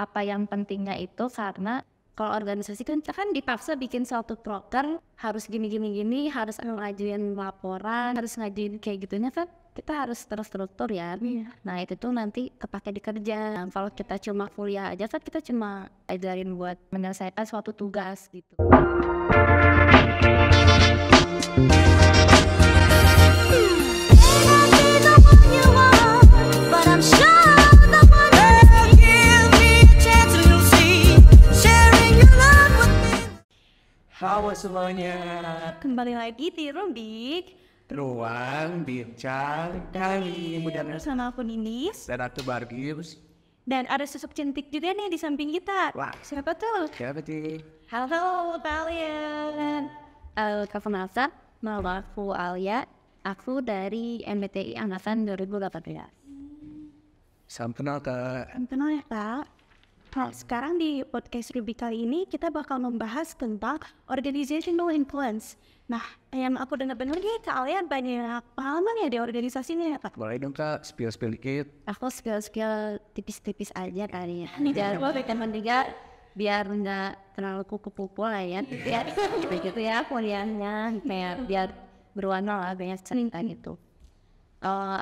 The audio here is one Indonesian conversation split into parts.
apa yang pentingnya itu karena kalau organisasi kan kita kan dipaksa bikin suatu program harus gini, harus ngajuin laporan, harus ngajuin kayak gitunya kan kita harus terstruktur ya. Nah itu tuh nanti kepake di kerja. Nah, kalau kita cuma kuliah aja kan kita cuma ajarin buat menyelesaikan suatu tugas gitu. Halo semuanya, Kembali lagi di Rubik ruang bincang kali bersama aku Ninis. dan aku Bargius. Dan ada sosok cantik juga nih di samping kita. Wah, Siapa tuh? siapa sih? Halo kalian. Perkenalkan, nama aku Alia. Aku dari MBTI Angkatan 2018. Salam kenal ke Kenal ya kak. Nah, sekarang di podcast Rubik kali ini kita bakal membahas tentang organizational influence. Nah, yang aku dengar-dengar nih kalian banyak pengalaman ya di organisasi ini ya kak. boleh dong kak, spill dikit. Aku skill tipis-tipis aja kali ya. Biar Teman juga biar nggak terlalu kupu-kupu lah ya. Biar gitu ya kuliahnya kayak biar berwarna lah banyak cerita gitu.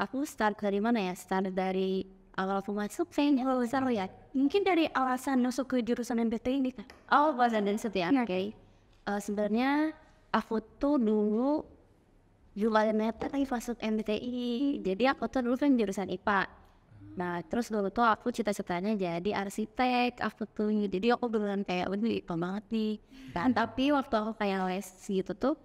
Aku start dari mana ya? Start dari awal aku masuk kayaknya besar ya. mungkin dari alasan masuk ke jurusan MBTI ini kak. Oh, bahasa Indonesia ya. Oke. Sebenarnya aku tuh dulu jualan lagi masuk MBTI. Jadi aku tuh dulu kan jurusan IPA. Nah, terus dulu tuh aku cita-citanya jadi arsitek. Aku tuh jadi aku beneran kayak udah IPA banget nih. Dan tapi waktu aku kayak les gitu tuh,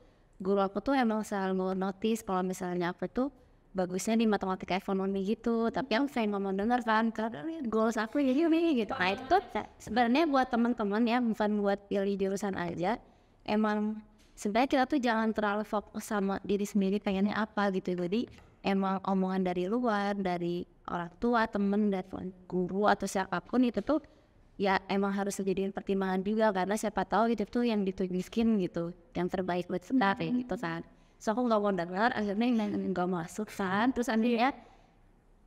guru aku tuh emang selalu notice kalau misalnya aku tuh bagusnya di matematika ekonomi gitu. Tapi aku kayak ngomong denger kan, karena goals aku jadi ini gitu. Nah itu tuh sebenarnya buat teman-teman ya, bukan buat pilih jurusan aja. Emang sebenarnya kita tuh jangan terlalu fokus sama diri sendiri pengennya apa gitu. Jadi emang omongan dari luar, dari orang tua, temen, dan guru atau siapapun itu tuh ya emang harus dijadiin pertimbangan juga, karena siapa tahu itu tuh yang ditunjukin gitu, yang terbaik buat kita kayak gitu kan. So aku gak mau dengar, akhirnya gak masuk kan. Terus akhirnya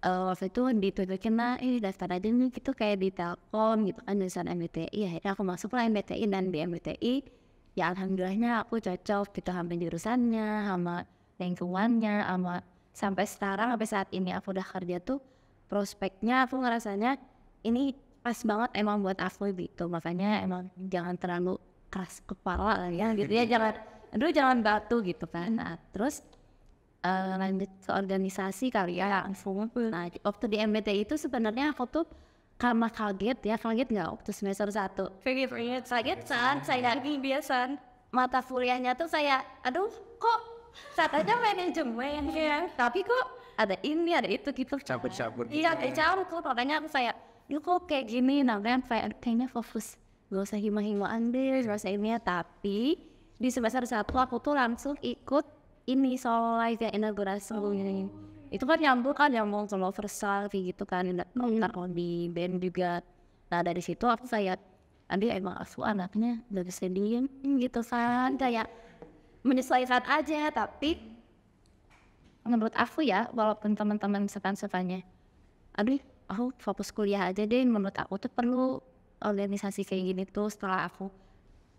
waktu itu ditunjukin lah, daftar aja nih gitu kayak di Telkom gitu kan, jurusan MBTI. Akhirnya aku masuk lah MBTI, dan di MBTI ya alhamdulillahnya aku cocok gitu sama jurusannya, sama lingkungannya, sama sampai sekarang, sampai saat ini aku udah kerja tuh prospeknya aku ngerasanya ini pas banget emang buat aku gitu. Makanya emang jangan terlalu keras kepala lah ya gitu ya, jangan batu gitu kan. Nah terus lanjut ke organisasi kali ya langsung. Nah waktu di MBTI itu sebenarnya aku tuh karena kaget nggak waktu semester 1? Kaget kan, saya biasa mata kuliahnya tuh saya aduh kok katanya manajemen ya, tapi kok ada ini ada itu gitu. Cabut-cabut. Iya kayak campur, makanya aku kayak yuk kok kayak gini. Nah kan kayaknya fokus, gak usah hima-himaan deh, gak usah ini ya. Tapi di semester 1 aku tuh langsung ikut ini solo live ya, inaugurasi itu kan nyambung sama Versal kayak gitu kan, ntar di band juga. Nah dari situ aku kayak Andi emang aku anaknya gak bisa diem gitu kan, kayak menyesuaikan aja. Tapi menurut aku ya, walaupun teman-teman sukanya aduh aku fokus kuliah aja deh, menurut aku tuh perlu organisasi kayak gini tuh. Setelah aku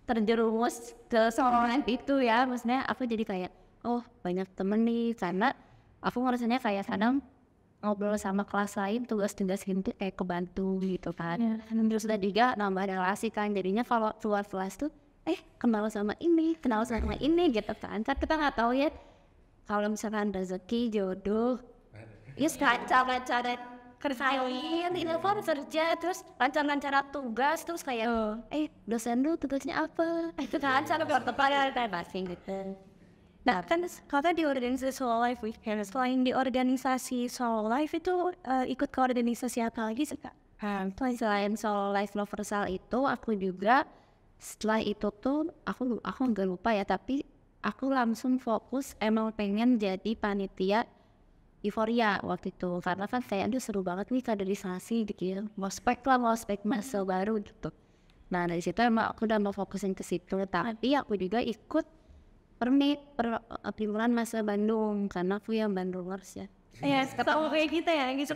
terjerumus ke soal itu ya, maksudnya aku jadi kayak oh banyak temen nih, karena aku ngerasanya kayak kadang ngobrol sama kelas lain, tugas-tugas gitu kayak kebantu gitu kan. Terus udah juga nambah relasi kan, jadinya kalau keluar kelas tuh kenal sama ini gitu kan. Kan kita nggak tahu ya kalau misalkan rezeki jodoh ya lancar kerjain telepon kerja, terus lancar tugas, terus kayak dosen lu tugasnya apa itu kan cara bertepat kayak bahasa gitu. Nah kan kakak di organisasi Solo Life Weekend, selain di organisasi Solo Life itu ikut ke organisasi apa lagi sih kak? Selain Solo Life Loversal itu aku juga setelah itu tuh aku nggak lupa ya, tapi aku langsung fokus emang pengen jadi panitia Euforia waktu itu, karena kan kayak aduh seru banget nih kaderisasi gitu ya, mau spek masa baru gitu. Nah dari situ emang aku udah mau fokusin ke situ. Tapi aku juga ikut perhimpunan masa Bandung, karena aku yang Bandungers ya. Iya, ketemu kayak kita ya, gitu.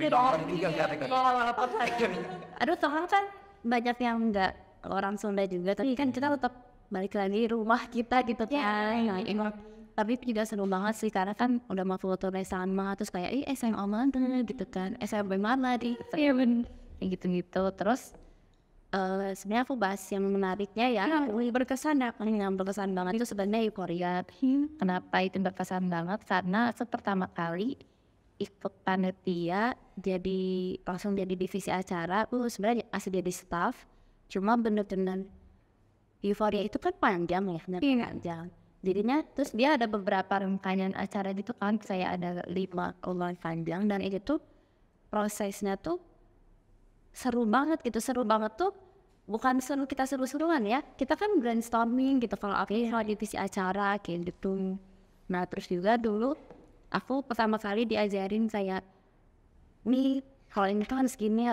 Aduh, Tuhan kan banyak yang enggak orang Sunda juga, tapi kan kita tetap balik lagi rumah kita gitu kan. Nah, emang tapi juga seru banget sih karena kan udah mau foto sama, terus kayak SMA mana gitu kan, SMP mana di kayak gitu-gitu. Terus sebenarnya aku bahas yang menariknya ya, berkesan ya, yang berkesan banget itu sebenarnya euforia. Kenapa itu berkesan banget? Karena aku pertama kali ikut panitia, jadi langsung jadi divisi acara. Aku sebenarnya masih jadi staff, cuma bener-bener euforia itu kan panjang ya, panjang. Jadinya terus dia ada beberapa rangkaian acara gitu kan, saya ada 5 online panjang, dan itu tuh prosesnya tuh seru banget tuh, bukan seru kita seru-seruan ya, kita kan brainstorming gitu kalau kalau divisi acara kayak gitu. Nah terus juga dulu aku pertama kali diajarin kayak nih kalau ini kan harus gini,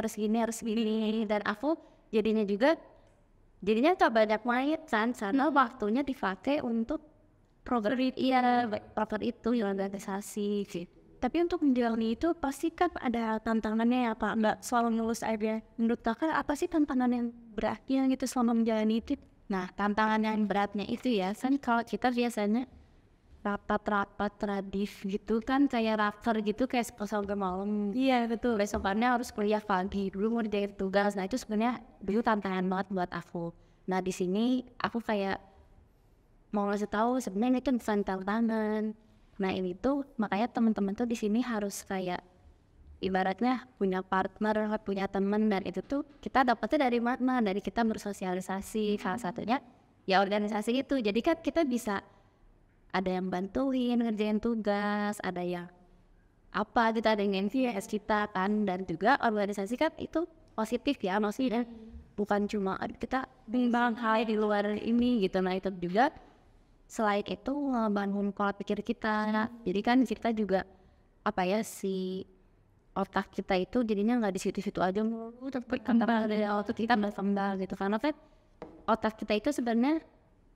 dan aku jadinya tak banyak main kan karena waktunya dipakai untuk program itu yang organisasi gitu. Tapi untuk menjalani itu pasti kan ada tantangannya ya Pak, nggak selalu mulus aja. Menurut kakak apa sih tantangan yang beratnya gitu selama menjalani itu? Nah tantangan yang beratnya itu ya kan kalau kita biasanya rapat tradif gitu kan, kayak raker gitu kayak sampai malam. Iya betul. Besokannya harus kuliah pagi dulu ngerjain tugas. Nah itu sebenarnya dulu tantangan banget buat aku. Nah di sini aku kayak mau ngasih tahu sebenarnya itu bukan tantangan. Nah ini tuh makanya teman-teman tuh di sini harus kayak ibaratnya punya partner, punya teman, dan itu tuh kita dapetnya dari mana? Dari kita bersosialisasi. Salah satunya ya organisasi itu. Jadi kan kita bisa ada yang bantuin ngerjain tugas, ada yang apa gitu, ada yang NVS kita kan, dan juga organisasi kan itu positif ya, maksudnya bukan cuma kita bimbang hal di luar ini gitu. Nah itu juga selain itu ngebangun pola pikir kita. Jadi kan kita juga apa ya, si otak kita itu jadinya nggak di situ-situ aja mulu, tapi dari otak kita berkembang gitu, karena kan otak kita itu sebenarnya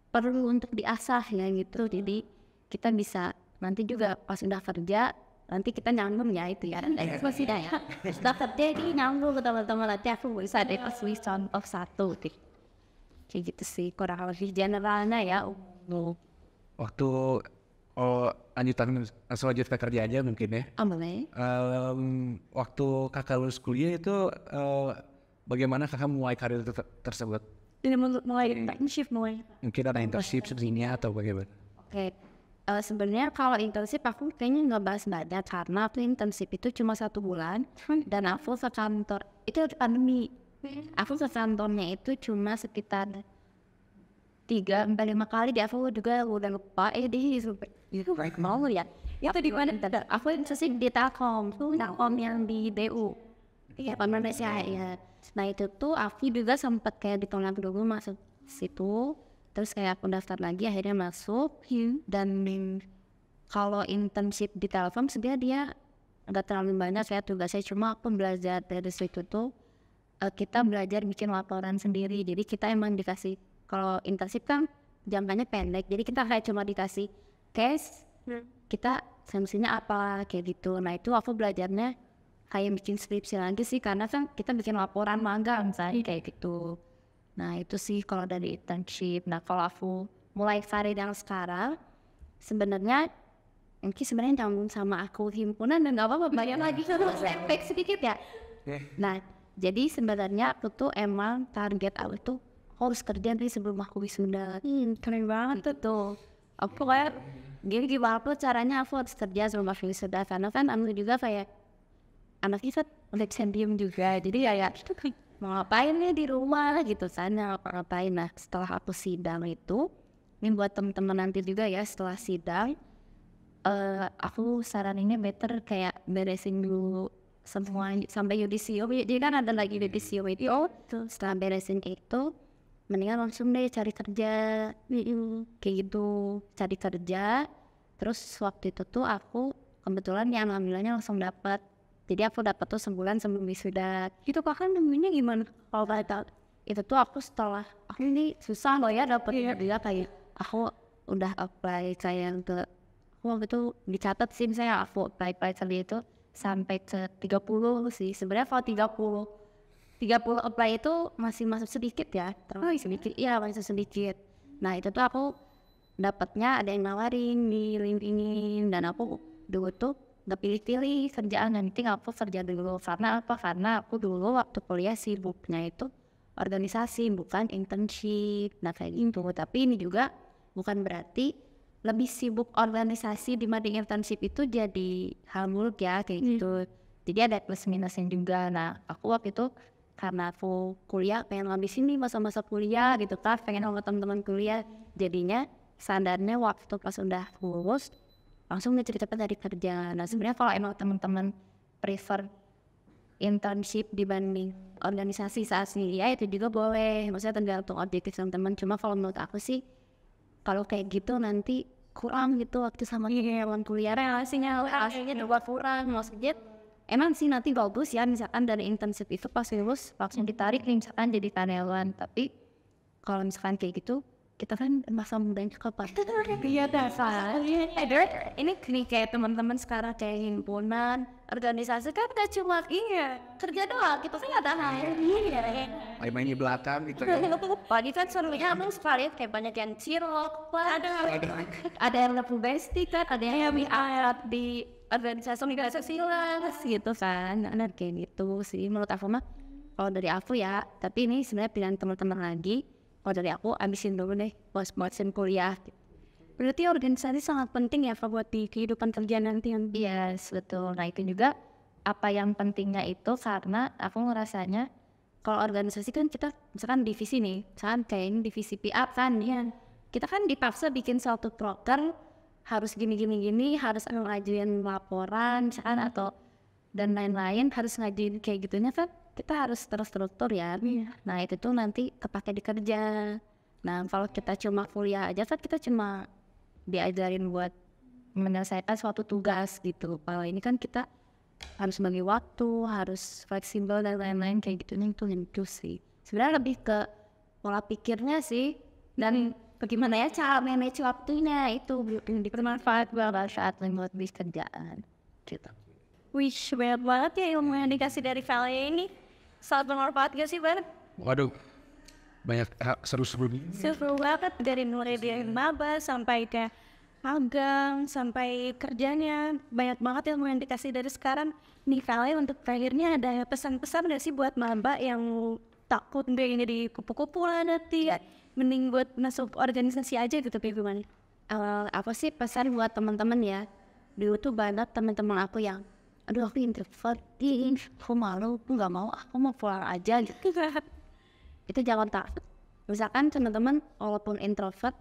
perlu untuk diasah ya gitu. Jadi kita bisa nanti juga pas udah kerja nanti kita nyambung ya itu ya, masih ya udah kerja ini nyambung ke teman-teman, nanti aku bisa ada contoh satu deh kayak gitu sih kurang lebih generalnya ya. Waktu langsung lanjut ke kerja aja mungkin ya. Boleh. Waktu kakak lulus kuliah itu bagaimana kakak mulai karir tersebut? Ini mulai internship mulai. Mungkin ada internship sebelumnya atau bagaimana? Oke. Sebenarnya kalau internship aku kayaknya nggak bahas banyak karena aku internship itu cuma 1 bulan dan aku ke kantor itu pandemi. Aku ke kantornya itu cuma sekitar 3-5 kali. Di aku juga udah lupa baik mau ya. Itu di mana? Aku internship di Telkom yang di DU. Iya, Indonesia ya. Nah itu tuh aku juga sempat kayak ditolak dulu masuk situ, terus kayak aku daftar lagi akhirnya masuk. Dan kalau internship di Telkom sebenarnya dia nggak terlalu banyak ya tugasnya, cuma aku belajar dari situ tuh kita belajar bikin laporan sendiri. Jadi kita emang dikasih, kalau internship kan jangkanya pendek, jadi kita kayak cuma dikasih case, kita semestinya apa kayak gitu. Nah itu aku belajarnya kayak bikin skripsi lagi sih, karena kan kita bikin laporan magang kayak gitu. Nah itu sih kalau dari internship. Nah kalau aku mulai karir yang sekarang sebenarnya mungkin sebenarnya nyambung sama aku himpunan, dan gak apa-apa banyak lagi setback sedikit ya. Nah jadi sebenarnya aku tuh emang target aku tuh harus kerja nih sebelum aku wisuda. Keren banget tuh. Aku kayak gimana tuh caranya aku harus kerja sebelum aku wisuda, karena kan aku juga kayak anaknya kan diem juga, jadi kayak mau ngapain nih di rumah gitu sana ngapain. Nah setelah aku sidang itu, ini buat teman-teman nanti juga ya, setelah sidang aku saraninnya better kayak beresin dulu semua sampai yudisium. Jadi kan ada lagi yudisium itu, setelah beresin itu mendingan langsung deh cari kerja kayak gitu, cari kerja. Terus waktu itu tuh aku kebetulan yang alhamdulillahnya langsung dapat. Jadi aku dapat tuh sebulan sebelum wisuda. Itu kakak nemunya gimana? Kalau tahu itu tuh aku setelah aku ini susah loh ya dapet dia, kayak aku udah apply kayak ke waktu itu dicatat sih, misalnya aku apply kali itu sampai ke 30 sih sebenarnya. Kalau 30 30 apply itu masih masuk sedikit ya, termasuk sedikit, iya masih sedikit. Nah itu tuh aku dapatnya ada yang nawarin di LinkedIn dan aku dulu tuh gak pilih-pilih kerjaan, nanti aku kerja dulu. Karena apa? Karena aku dulu waktu kuliah sibuknya itu organisasi bukan internship, nah kayak gitu. Tapi ini juga bukan berarti lebih sibuk organisasi dibanding internship itu jadi hal buruk ya kayak gitu. Jadi ada plus minusnya juga. Nah aku waktu itu karena aku kuliah pengen ngambil sini masa-masa kuliah gitu kan, pengen sama teman-teman kuliah, jadinya sadarnya waktu pas udah lulus langsung cepet-cepet dari kerja. Nah sebenarnya kalau emang teman-teman prefer internship dibanding organisasi saat ini ya itu juga boleh, maksudnya tergantung objektif teman-teman. Cuma kalau menurut aku sih kalau kayak gitu nanti kurang gitu waktu sama teman kuliah, relasinya juga kurang. Maksudnya emang sih nanti bagus ya misalkan dari internship itu pas lulus langsung ditarik nih misalkan jadi karyawan, tapi kalau misalkan kayak gitu kita kan masa mudanya kapan? Iya dasar. Ini kayak teman-teman sekarang kayak himpunan, organisasi kan gak cuma kerja doang, kita kan ada hal Main di belakang gitu. pagi kan serunya abang suka lihat kayak banyak yang cirok, ada yang level basic kan, ada yang di organisasi lah gitu kan. Nah kayak gitu sih menurut aku mah. Kalau dari aku ya, tapi ini sebenarnya pilihan teman-teman lagi. Kalau dari aku abisin dulu deh buat kuliah. Berarti organisasi sangat penting ya Kak buat di kehidupan kerja nanti yang Yes, betul. Nah itu juga apa yang pentingnya itu karena aku ngerasanya kalau organisasi kan kita misalkan divisi nih, misalkan kayak ini divisi PR kan ya. Kita kan dipaksa bikin suatu proker harus gini, harus ngajuin laporan misalkan atau dan lain-lain, harus ngajuin kayak gitunya kan kita harus terstruktur ya. Nah itu tuh nanti kepake di kerja. Nah kalau kita cuma kuliah aja kan kita cuma diajarin buat menyelesaikan suatu tugas gitu. Kalau ini kan kita harus bagi waktu, harus fleksibel dan lain-lain kayak gitu. Itu lucu sih. Sebenarnya lebih ke pola pikirnya sih dan bagaimana ya cara manage waktunya itu bermanfaat banget saat buat bis kerjaan gitu. Wih, banyak banget ya ilmu yang dikasih dari Valia ini. Sangat bermanfaat gak sih, Bar? Waduh, banyak seru-seru. Seru banget dari mulai dari maba sampai ke magang, sampai kerjanya. Banyak banget ilmu yang dikasih dari sekarang. Nih Valia untuk terakhirnya ada pesan-pesan gak sih buat maba yang takut deh ini di kupu-kupu lah nanti. Mending buat masuk organisasi aja gitu, gimana? Apa sih pesan buat teman-teman ya? Dulu tuh banyak teman-teman aku yang aduh aku introvert, aku malu, aku gak mau, aku mau pulang aja gitu. Itu jangan takut. Misalkan teman-teman walaupun introvert,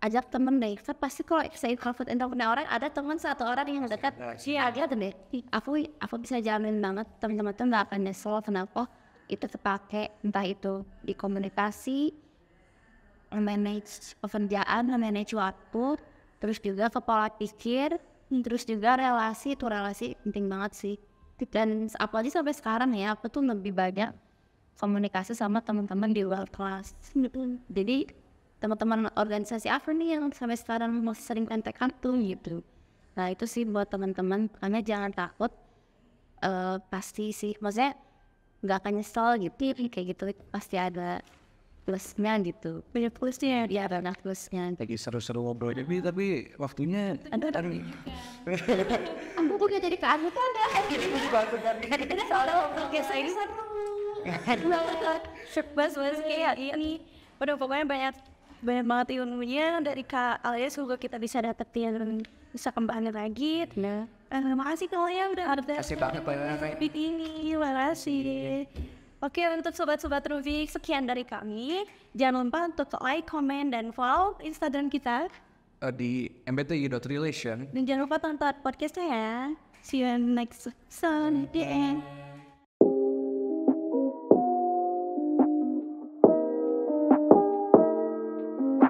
ajak temen deh. Kan pasti kalau saya introvert orang ada teman satu orang yang dekat. Ada deh. Aku bisa jamin banget teman-teman tuh gak akan nyesel kenapa itu terpakai, entah itu di komunikasi, manage pekerjaan, manage waktu, terus juga ke pola pikir, terus juga relasi penting banget sih. Dan apalagi sampai sekarang ya aku tuh lebih banyak komunikasi sama teman-teman di luar kelas. Jadi teman-teman organisasi apa nih yang sampai sekarang masih sering kontak tuh gitu. Nah itu sih buat teman-teman, karena jangan takut. Pasti sih maksudnya nggak akan nyesel gitu kayak gitu, pasti ada plusnya gitu. Banyak plusnya ya, banyak plusnya. Lagi seru-seru ngobrol tapi waktunya aku juga jadi keanggutan deh. Kita soalnya kayak saya Bas kayak ini. Udah pokoknya banyak banget ilmunya dari Kak Alia, semoga kita bisa dapetin, bisa kembangin lagi. Nah, makasih Kak Alia udah ada kasih banget di ini, makasih. Oke, untuk sobat-sobat Rubik, sekian dari kami. Jangan lupa untuk like, comment, dan follow Instagram kita. Di mbti.relation. Dan jangan lupa tonton podcastnya ya. See you next Sunday.